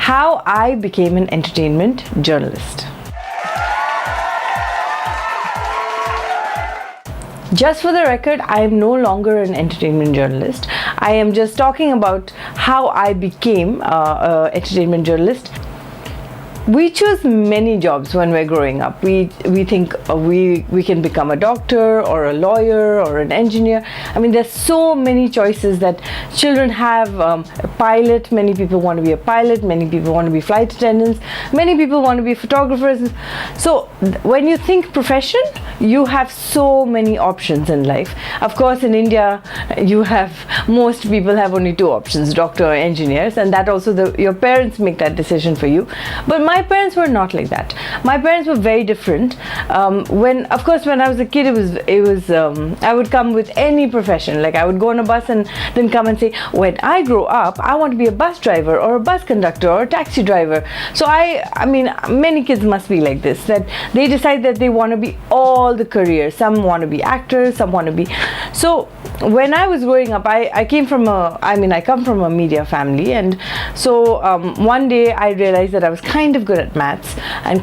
how I became an entertainment journalist. Just for the record, I am no longer an entertainment journalist. I am just talking about how I became an entertainment journalist. We choose many jobs when we're growing up. We think we can become a doctor or a lawyer or an engineer. I mean, there's so many choices that children have. A pilot, many people want to be a pilot, many people want to be flight attendants, many people want to be photographers. So when you think profession, you have so many options in life. Of course, in India, most people have only two options, doctor or engineers, and that also your parents make that decision for you. But my parents were not like that. My parents were very different. When I was a kid, it was I would come with any profession. Like I would go on a bus and then come and say, when I grow up, I want to be a bus driver or a bus conductor or a taxi driver. So I mean, many kids must be like this, that they decide that they want to be all the careers. Some want to be actors, some want to be. So when I was growing up, I come from a media family, and so one day I realized that I was kind of good at maths and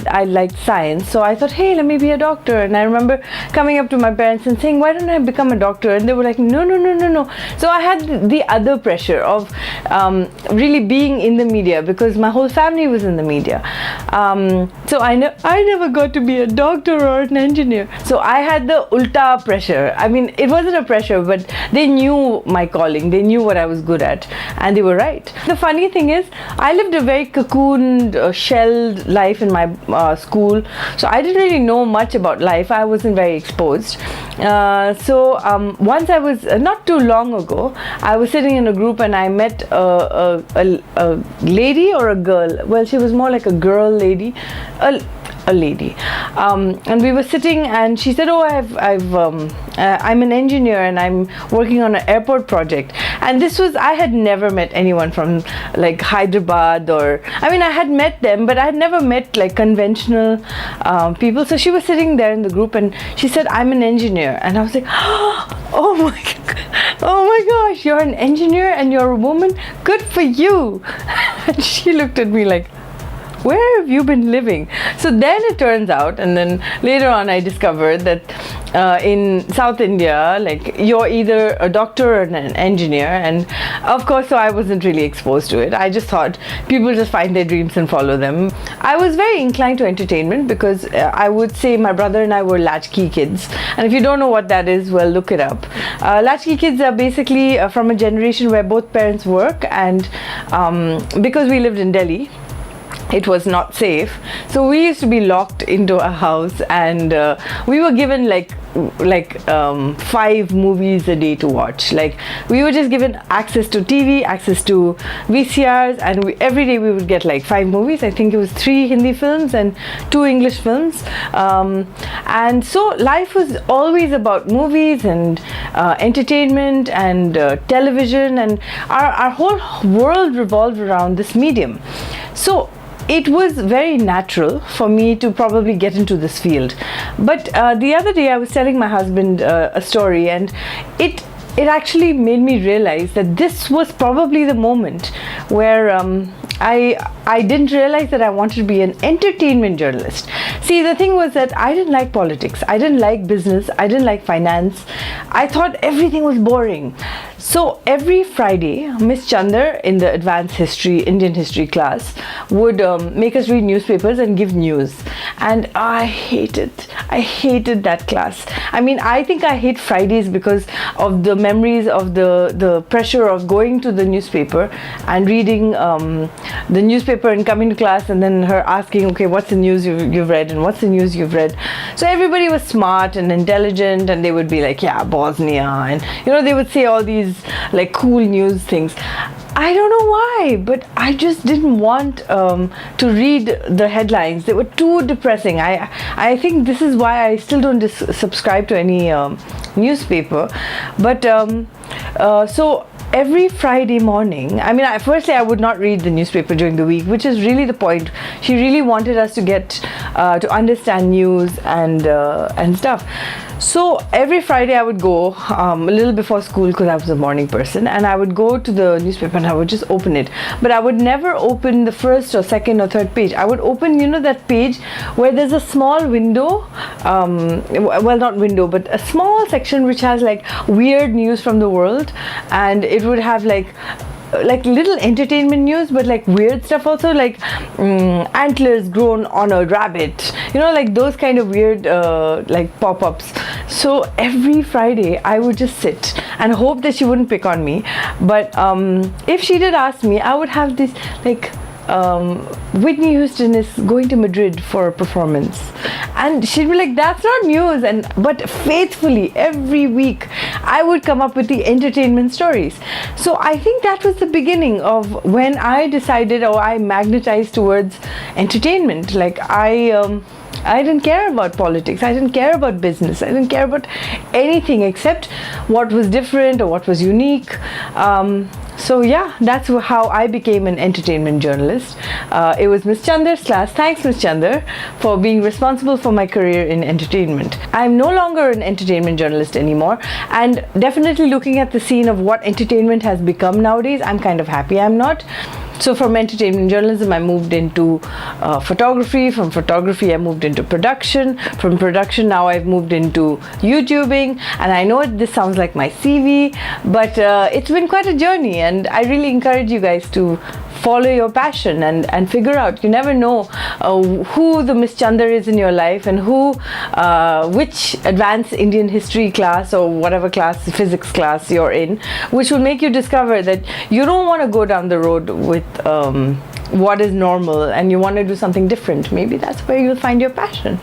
I liked science. So I thought, hey, let me be a doctor. And I remember coming up to my parents and saying, why don't I become a doctor? And they were like, no. So I had the other pressure of really being in the media, because my whole family was in the media. So I never got to be a doctor or an engineer. So I had the ulta pressure. I mean, it wasn't a pressure, but they knew my calling. They knew what I was good at, and they were right. The funny thing is, I lived a very cocooned, shelled life in my school. So I didn't really know much about life. I wasn't very exposed. Once I was, not too long ago, I was sitting in a group and I met a lady or a girl. Well, she was more like a girl lady. A lady, and we were sitting, and she said, "Oh, I'm an engineer and I'm working on an airport project." And I had never met anyone from like Hyderabad, I had met them, but I had never met like conventional people. So she was sitting there in the group, and she said, "I'm an engineer," and I was like, "Oh my gosh, you're an engineer and you're a woman? Good for you!" And she looked at me like, where have you been living? So then it turns out, and then later on I discovered that in South India, like, you're either a doctor or an engineer, and of course, so I wasn't really exposed to it. I just thought people just find their dreams and follow them. I was very inclined to entertainment because I would say my brother and I were latchkey kids, and if you don't know what that is, well, look it up. Latchkey kids are basically from a generation where both parents work, and because we lived in Delhi, it was not safe, so we used to be locked into a house, and we were given like 5 movies a day to watch. Like, we were just given access to TV, access to VCRs, and every day we would get like 5 movies. I think it was 3 Hindi films and 2 English films, and so life was always about movies and entertainment and television, and our whole world revolved around this medium. So it was very natural for me to probably get into this field. But the other day I was telling my husband a story, and it actually made me realize that this was probably the moment where I didn't realize that I wanted to be an entertainment journalist. See, the thing was that I didn't like politics, I didn't like business, I didn't like finance. I thought everything was boring. So every Friday, Miss Chandar in the advanced Indian history class would make us read newspapers and give news. And I hated that class. I mean, I think I hate Fridays because of the memories of the pressure of going to the newspaper and reading the newspaper and coming to class, and then her asking, okay, what's the news you've read, and what's the news you've read. So everybody was smart and intelligent, and they would be like, yeah, Bosnia, and they would say all these like cool news things. I don't know why, but I just didn't want to read the headlines. They were too depressing. I think this is why I still don't subscribe to any newspaper. But so every Friday morning, firstly, I would not read the newspaper during the week, which is really the point. She really wanted us to get to understand news and stuff. So every Friday I would go a little before school because I was a morning person, and I would go to the newspaper and I would just open it. But I would never open the first or second or third page. I would open, that page where there's a small window, well, not window, but a small section which has like weird news from the world, and it would have like little entertainment news, but like weird stuff also, like antlers grown on a rabbit, like those kind of weird like pop-ups. So every Friday I would just sit and hope that she wouldn't pick on me, but if she did ask me, I would have this like Whitney Houston is going to Madrid for a performance, and she'd be like, that's not news. But faithfully every week I would come up with the entertainment stories. So I think that was the beginning of when I decided, or I magnetized towards entertainment. Like I didn't care about politics, I didn't care about business, I didn't care about anything except what was different or what was unique. So yeah, that's how I became an entertainment journalist. It was Miss Chandar's class. Thanks, Miss Chandar, for being responsible for my career in entertainment. I'm no longer an entertainment journalist anymore, and definitely looking at the scene of what entertainment has become nowadays, I'm kind of happy I'm not. So from entertainment journalism, I moved into photography. From photography, I moved into production. From production, now I've moved into YouTubing. And I know this sounds like my CV, but it's been quite a journey. And I really encourage you guys to follow your passion and figure out. You never know who the Miss Chandar is in your life, and which advanced Indian history class or whatever class, physics class you're in, which will make you discover that you don't want to go down the road with what is normal and you want to do something different. Maybe that's where you'll find your passion.